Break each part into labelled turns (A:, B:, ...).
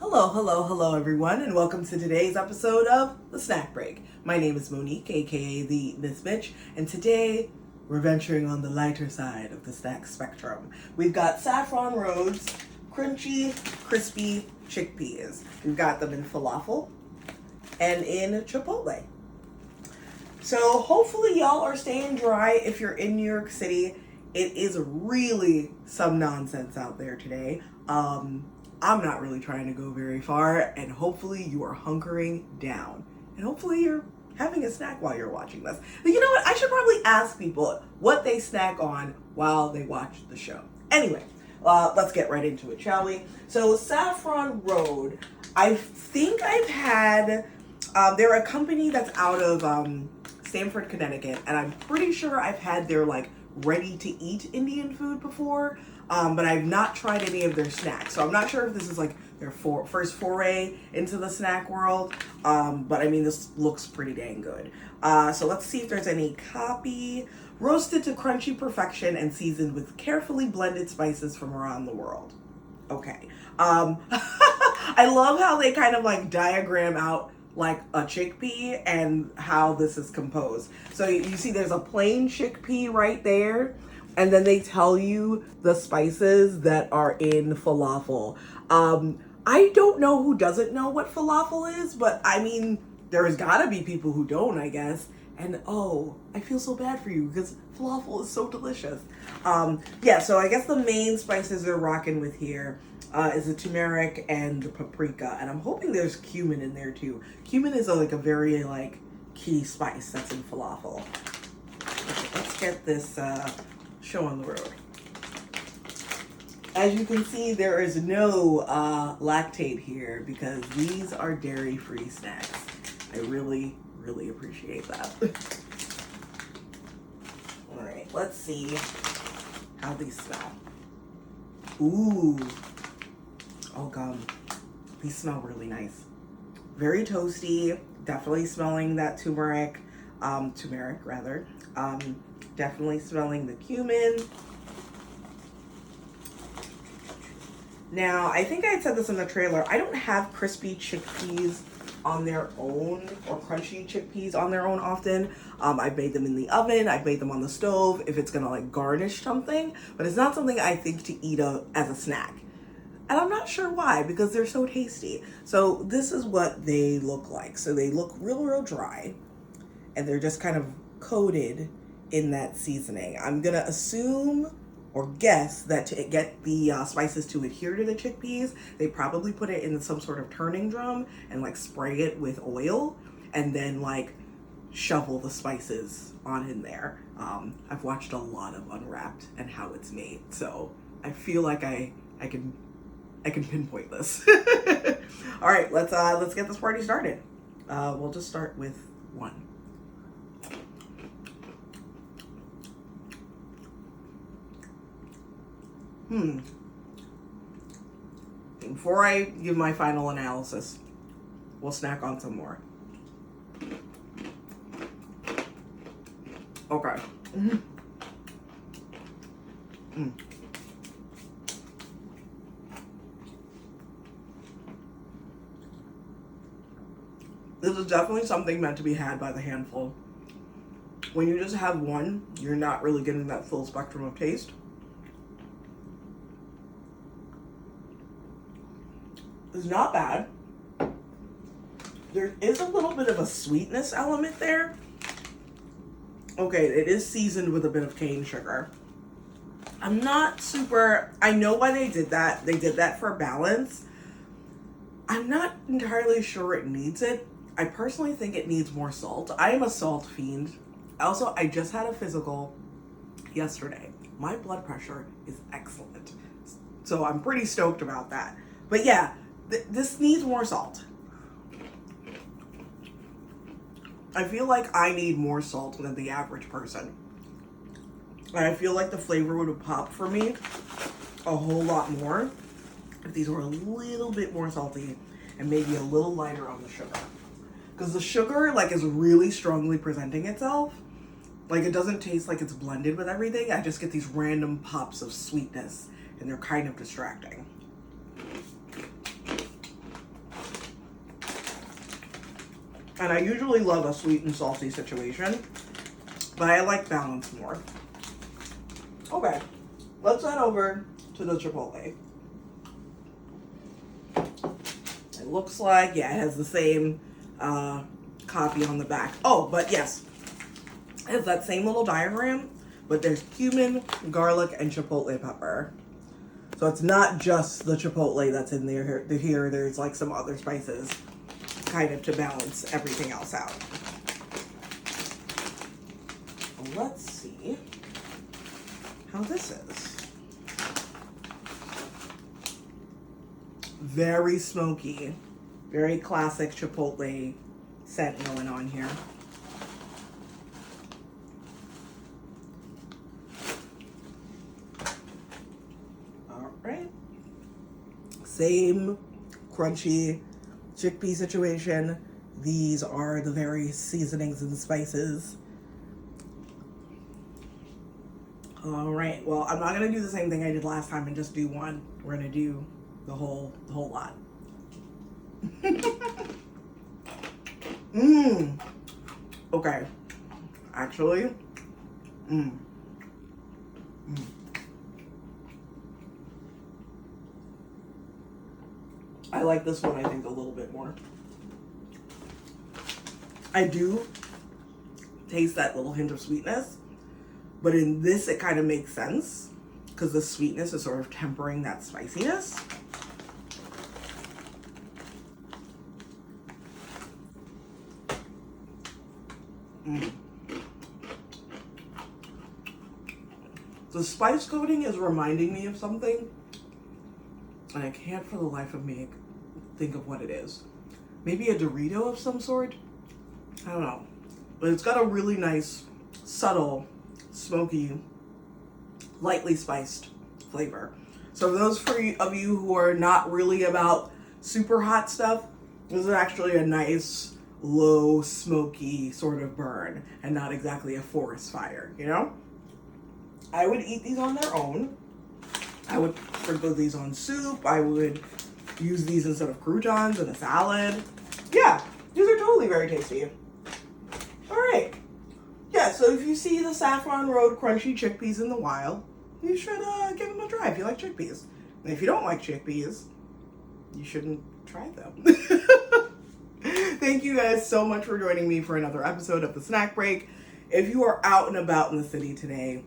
A: Hello everyone, and welcome to today's episode of The Snack Break. My name is Monique, aka the Miss Mitch, and today we're venturing on the lighter side of the snack spectrum. We've got Saffronroad's Crunchy, Crispy Chickpeas. We've got them in Falafel and in Chipotle. So hopefully y'all are staying dry if you're in New York City. It is really some nonsense out there today. I'm not really trying to go very far, and hopefully you are hunkering down. And hopefully you're having a snack while you're watching this. But you know what? I should probably ask people what they snack on while they watch the show. Anyway, let's get right into it, shall we? So Saffronroad, I think I've had, they're a company that's out of Stamford, Connecticut, and I'm pretty sure I've had their like ready-to-eat Indian food before. But I've not tried any of their snacks. So I'm not sure if this is like their first foray into the snack world. But I mean, this looks pretty dang good. So let's see if there's any copy. Roasted to crunchy perfection and seasoned with carefully blended spices from around the world. Okay. I love how they kind of like diagram out like a chickpea and how this is composed. So you see there's a plain chickpea right there. And then they tell you the spices that are in falafel. I don't know who doesn't know what falafel is, but I mean, there's gotta be people who don't, I guess. And oh, I feel so bad for you because falafel is so delicious. Yeah, so I guess the main spices they're rocking with here is the turmeric and the paprika. And I'm hoping there's cumin in there too. Cumin is like a very like key spice that's in falafel. Okay, let's get this show on the road. As you can see, there is no lactate here because these are dairy-free snacks. I really appreciate that. All right, let's see how these smell. Ooh, oh gum, these smell really nice. Very toasty, definitely smelling that turmeric rather. Definitely smelling the cumin. Now, I think I had said this in the trailer. I don't have crispy chickpeas on their own or crunchy chickpeas on their own often. I've made them in the oven. I've made them on the stove if it's gonna like garnish something, but it's not something I think to eat as a snack. And I'm not sure why, because they're so tasty. So this is what they look like. So they look real dry, and they're just kind of coated in that seasoning. I'm gonna assume or guess that to get the spices to adhere to the chickpeas, they probably put it in some sort of turning drum and like spray it with oil and then like shovel the spices on in there. I've watched a lot of Unwrapped and how it's made, so I feel like I can pinpoint this. All right, let's get this party started. We'll just start with one. Before I give my final analysis, we'll snack on some more. Okay. This is definitely something meant to be had by the handful. When you just have one, you're not really getting that full spectrum of taste. It's not bad. There is a little bit of a sweetness element there. Okay, it is seasoned with a bit of cane sugar. I'm not super, I know why they did that. They did that for balance. I'm not entirely sure it needs it. I personally think it needs more salt. I am a salt fiend. Also, I just had a physical yesterday. My blood pressure is excellent. So I'm pretty stoked about that. But yeah, this needs more salt. I feel like I need more salt than the average person. And I feel like the flavor would pop for me a whole lot more if these were a little bit more salty and maybe a little lighter on the sugar. Because the sugar like is really strongly presenting itself. Like it doesn't taste like it's blended with everything. I just get these random pops of sweetness and they're kind of distracting. And I usually love a sweet and salty situation, but I like balance more. Okay, let's head over to the Chipotle. It looks like, yeah, it has the same copy on the back. Oh, but yes, it has that same little diagram, but there's cumin, garlic, and chipotle pepper. So it's not just the chipotle that's in there. Here, there's like some other spices kind of to balance everything else out. Let's see how this is. Very smoky, very classic chipotle scent going on here. All right. Same crunchy chickpea situation. These are the various seasonings and spices. All right, well, I'm not gonna do the same thing I did last time and just do one. We're gonna do the whole lot. Okay. Actually, I like this one, I think, a little bit more. I do taste that little hint of sweetness, but in this it kind of makes sense because the sweetness is sort of tempering that spiciness. The spice coating is reminding me of something, and I can't for the life of me think of what it is. Maybe a Dorito of some sort? I don't know. But it's got a really nice, subtle, smoky, lightly spiced flavor. So for those of you who are not really about super hot stuff, this is actually a nice, low, smoky sort of burn, and not exactly a forest fire, you know? I would eat these on their own. I would sprinkle these on soup. I would use these instead of croutons in a salad. Yeah, these are totally very tasty. All right. Yeah, so if you see the Saffronroad Crunchy Chickpeas in the wild, you should give them a try if you like chickpeas. And if you don't like chickpeas, you shouldn't try them. Thank you guys so much for joining me for another episode of The Snack Break. If you are out and about in the city today,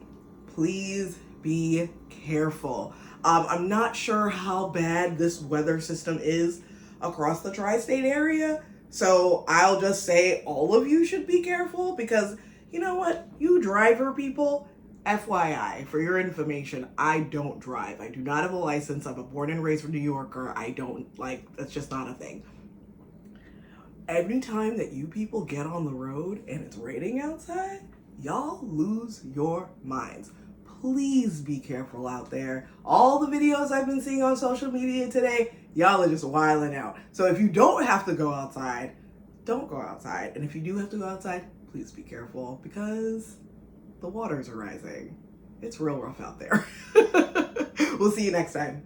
A: please be careful. I'm not sure how bad this weather system is across the tri-state area, so I'll just say all of you should be careful because, you know what, you driver people, FYI, for your information, I don't drive. I do not have a license. I'm a born and raised New Yorker. I don't, that's just not a thing. Every time that you people get on the road and it's raining outside, y'all lose your minds. Please be careful out there. All the videos I've been seeing on social media today, y'all are just wilding out. So if you don't have to go outside, don't go outside. And if you do have to go outside, please be careful because the waters are rising. It's real rough out there. We'll see you next time.